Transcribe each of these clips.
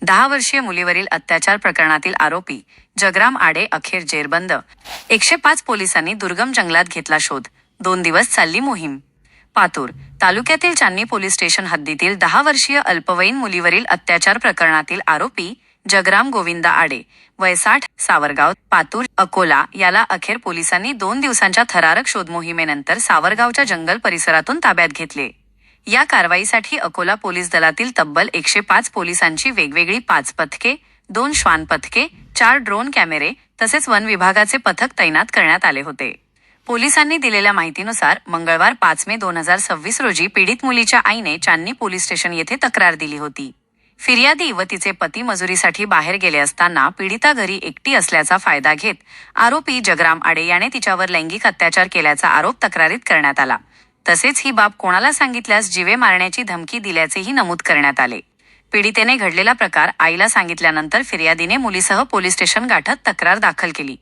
10 वर्षीय मुलीवरील अत्याचार प्रकरणातील आरोपी जगराम आडे अखेर जेरबंद. 105 पोलिसांनी दुर्गम जंगलात घेतला शोध. 2 दिवस चालली मोहीम. पातूर तालुक्यातील चांदणी पोलीस स्टेशन हद्दीतील 10 वर्षीय अल्पवयीन मुलीवरील अत्याचार प्रकरणातील आरोपी जगराम गोविंदा आडे वय 60 सावरगाव पातूर अकोला याला अखेर पोलिसांनी 2 दिवसांच्या थरारक शोध मोहिमेनंतर सावरगावच्या जंगल परिसरातून ताब्यात घेतले. या कारवाईसाठी अकोला पोलीस दलातील तब्बल 105 पोलिसांची वेगवेगळी 5 पथके, 2 श्वान पथके, 4 ड्रोन कॅमेरे तसेच वन विभागाचे पथक तैनात करण्यात आले होते. पोलिसांनी दिलेल्या माहितीनुसार मंगळवार 5 मे 2026 रोजी पीडित मुलीच्या आईने चांदणी पोलीस स्टेशन येथे तक्रार दिली होती. फिर्यादी व तिचे पती मजुरीसाठी बाहेर गेले असताना पीडिता घरी एकटी असल्याचा फायदा घेत आरोपी जगराम आडे याने तिच्यावर लैंगिक अत्याचार केल्याचा आरोप तक्रारीत करण्यात आला. तसेच ही बाब कोणाला सांगितल्यास जीवे मारण्याची धमकी दिल्याचेही नमूद करण्यात आले. पीडितेने घडलेला प्रकार आईला सांगितल्यानंतर फिर्यादीने मुलीसह पोलीस स्टेशन गाठत तक्रार दाखल केली.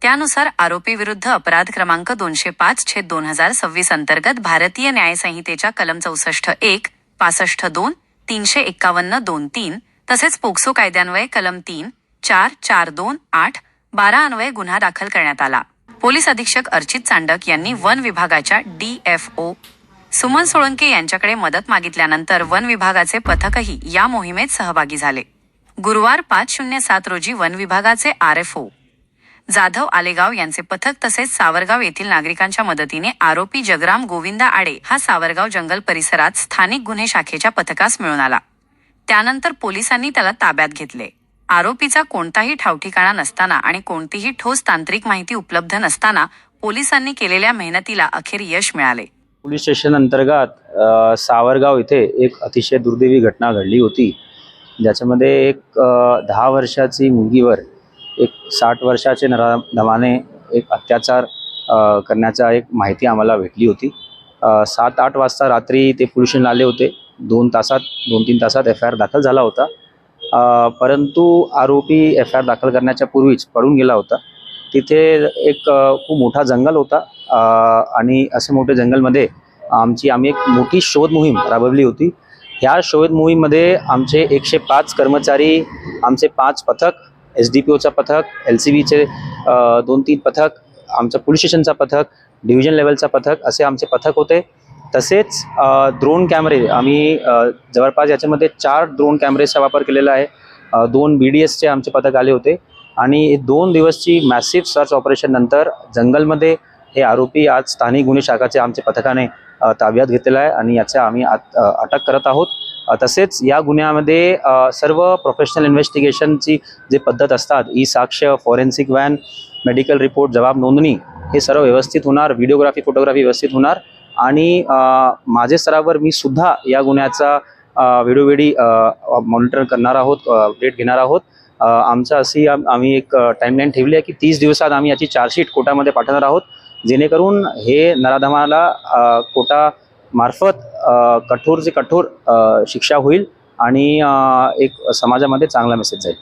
त्यानुसार आरोपी विरुद्ध अपराध क्रमांक 205/2026 अंतर्गत भारतीय न्याय संहितेच्या कलम 64(1), 65(2), 351(2)(3) तसेच पोक्सो कायद्यान्वये कलम 3, 4, 4(2), 8, 12 अन्वये गुन्हा दाखल करण्यात आला. पोलीस अधीक्षक अर्चित चांडक यांनी वन विभागाच्या DFO सुमन सोळंके यांच्याकडे मदत मागितल्यानंतर वन विभागाचे पथकही या मोहिमेत सहभागी झाले. गुरुवार 5/07 रोजी वन विभागाचे RFO जाधव आलेगाव यांचे पथक तसेच सावरगाव येथील नागरिकांच्या मदतीने आरोपी जगराम गोविंदा आडे हा सावरगाव जंगल परिसरात स्थानिक गुन्हे शाखेच्या पथकास मिळून आला. त्यानंतर पोलिसांनी त्याला ताब्यात घेतले. आरोपीचा कोणताही ठावठिकाणा नसताना आणि कोणतीही ठोस तांत्रिक माहिती उपलब्ध नसताना पोलिसांनी केलेल्या मेहनतीला अखेर यश मिळाले. पोलीस स्टेशन अंतर्गत सावरगाव येथे एक अतिशय दुर्दैवी घटना घडली होती, ज्याच्यामध्ये एक 10 वर्षाची मुलगीवर एक 60 वर्षाचे नराधमाने एक अत्याचार करण्याचा एक माहिती आम्हाला भेटली होती. 7-8 वाजता रात्री ते पोलीस स्टेशनला आले होते. 2-3 तासात FIR दाखल झाला होता. परंतु आरोपी FIR दाखल करण्याच्या पूर्वीच पळून गेला होता. तिथे एक खूप मोठा जंगल होता आणि असे मोठे जंगलमध्ये आम्ही एक मोठी शोध मोहीम राबवली होती. ह्या शोध मोहीममध्ये आमचे 105 कर्मचारी, आमचे 5 पथक, SDPOचा पथक, LCBचे 2-3 पथक, आमचं पोलीस स्टेशनचा पथक, डिव्हिजन लेवलचा पथक असे आमचे पथक होते. तसेच ड्रोन कॅमेरे आम्ही जवळपास याच्यामध्ये 4 ड्रोन कॅमेरेचा वापर केलेला आहे. 2 BDSचे आमचे पथक आले होते आणि 2 दिवसची मॅसिव्ह सर्च ऑपरेशन नंतर जंगलमध्ये हे आरोपी आज स्थानिक गुन्हे शाखाचे आमच्या पथकाने ताब्यात घेतलेला आहे आणि याचा आम्ही अटक करत आहोत. तसेच या गुन्ह्यामध्ये सर्व प्रोफेशनल इन्व्हेस्टिगेशनची जे पद्धत असतात, ई-साक्ष, फॉरेन्सिक व्हॅन, मेडिकल रिपोर्ट, जबाब नोंदणी हे सर्व व्यवस्थित होणार. व्हिडिओग्राफी, फोटोग्राफी व्यवस्थित होणार आणि माझे स्तरावर मी सुद्धा या गुन्ह्याचा वेळोवेळी मॉनिटर करणार आहोत, अपडेट घेणार आहोत. आम्ही एक टाईमलाईन ठेवली आहे की 30 दिवसात आम्ही याची चार्जशीट कोर्टामध्ये पाठवणार आहोत, जेणेकरून हे नराधमाला कोर्टामार्फत कठोर से कठोर शिक्षा होईल आणि एक समाजामध्ये चांगला मेसेज जाईल.